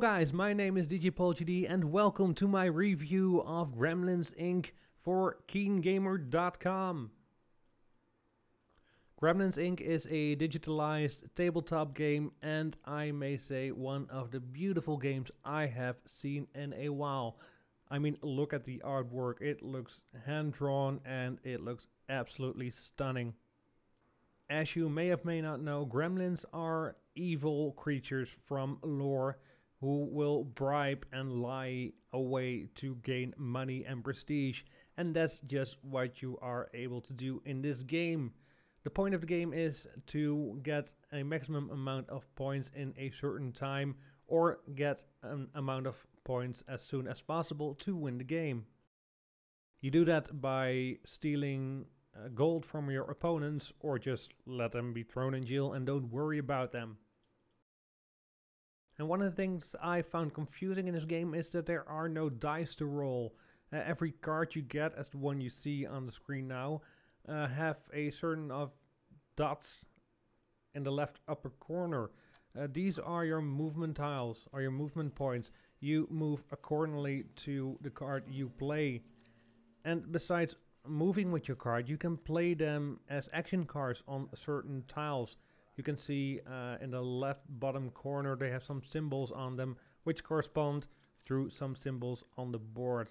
guys, my name is DJPolGD and welcome to my review of Gremlins Inc. for KeenGamer.com. Gremlins Inc. is a digitalized tabletop game and I may say one of the beautiful games I have seen in a while. I mean, look at the artwork, it looks hand-drawn and it looks absolutely stunning. As you may or may not know, gremlins are evil creatures from lore who will bribe and lie away to gain money and prestige, and that's just what you are able to do in this game. The point of the game is to get a maximum amount of points in a certain time or get an amount of points as soon as possible to win the game. You do that by stealing gold from your opponents or just let them be thrown in jail and don't worry about them. And one of the things I found confusing in this game is that there are no dice to roll. Every card you get, as the one you see on the screen now, have a certain of dots in the left upper corner. These are your movement tiles, or your movement points. You move accordingly to the card you play. And besides moving with your card, you can play them as action cards on certain tiles. You can see in the left bottom corner they have some symbols on them which correspond through some symbols on the board.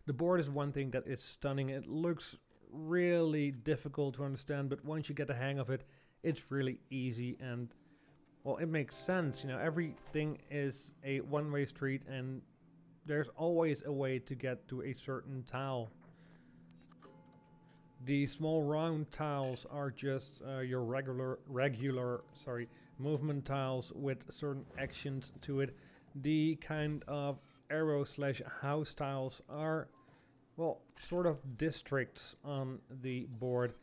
The board is one thing that is stunning. It looks really difficult to understand, but once you get the hang of it, it's really easy and, well, it makes sense. You know, everything is a one-way street and there's always a way to get to a certain tile. The small round tiles are just your regular movement tiles with certain actions to it. The kind of arrow slash house tiles are, well, sort of districts on the board.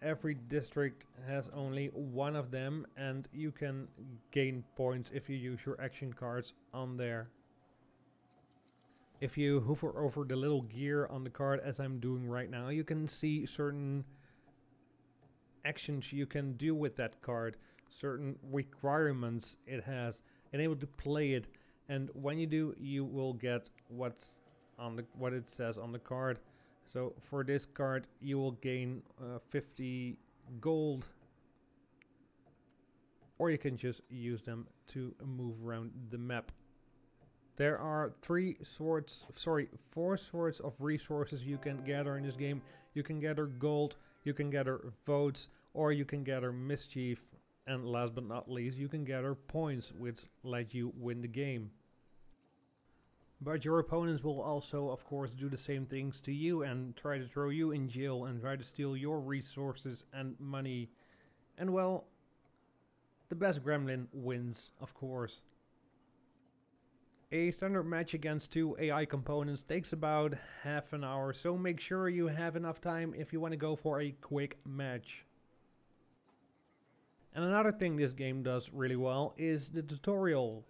Every district has only one of them and you can gain points if you use your action cards on there. If you hover over the little gear on the card, as I'm doing right now, you can see certain actions you can do with that card, certain requirements it has, and able to play it. And when you do, you will get what's on the what it says on the card. So for this card, you will gain 50 gold, or you can just use them to move around the map. There are four sorts of resources you can gather in this game. You can gather gold, you can gather votes, or you can gather mischief, and last but not least, you can gather points, which let you win the game. But your opponents will also, of course, do the same things to you and try to throw you in jail and try to steal your resources and money. And well, the best gremlin wins, of course. A standard match against two AI components takes about half an hour, so make sure you have enough time if you want to go for a quick match. And another thing this game does really well is the tutorial.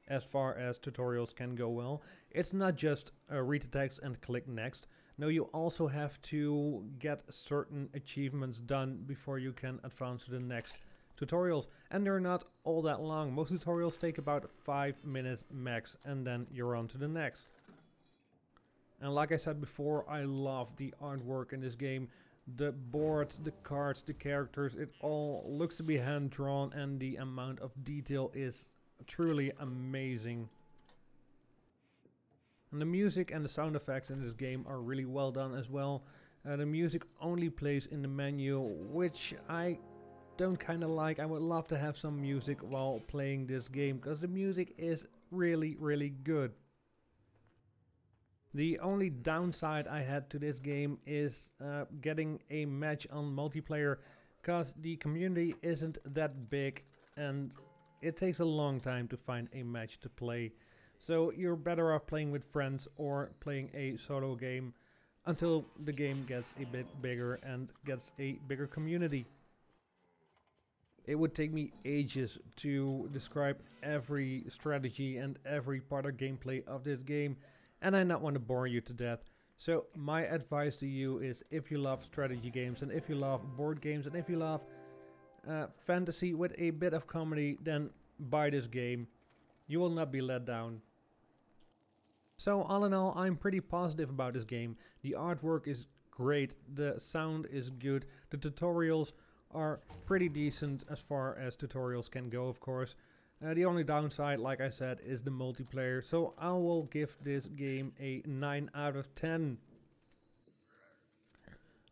As far as tutorials can go well, it's not just read the text and click next. No, you also have to get certain achievements done before you can advance to the next tutorials, and they're not all that long. Most tutorials take about 5 minutes max, and then you're on to the next. And like I said before, I love the artwork in this game. The board, the cards, the characters, it all looks to be hand drawn, and the amount of detail is truly amazing. And the music and the sound effects in this game are really well done as well. The music only plays in the menu, which I don't kind of like. I would love to have some music while playing this game because the music is really good. The only downside I had to this game is getting a match on multiplayer, because the community isn't that big and it takes a long time to find a match to play. So you're better off playing with friends or playing a solo game until the game gets a bit bigger and gets a bigger community. It would take me ages to describe every strategy and every part of gameplay of this game, and I not want to bore you to death. So my advice to you is, if you love strategy games and if you love board games and if you love fantasy with a bit of comedy, then buy this game. You will not be let down. So all in all, I'm pretty positive about this game. The artwork is great, the sound is good, the tutorials are pretty decent as far as tutorials can go, of course. The only downside, like I said, is the multiplayer, so I will give this game a 9 out of 10.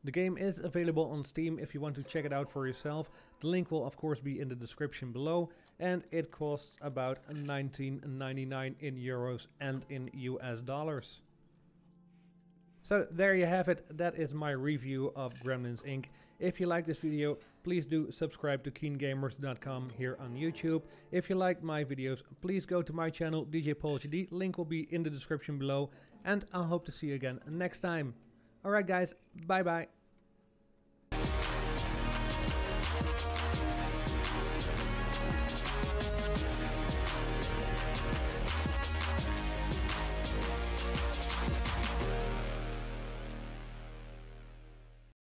The game is available on Steam if you want to check it out for yourself. The link will of course be in the description below, and it costs about $19.99 in euros and in US dollars. So there you have it, that is my review of Gremlins Inc. If you like this video, please do subscribe to KeenGamers.com here on YouTube. If you liked my videos, please go to my channel DJ PaulGD, link will be in the description below, and I'll hope to see you again next time. Alright guys, bye bye.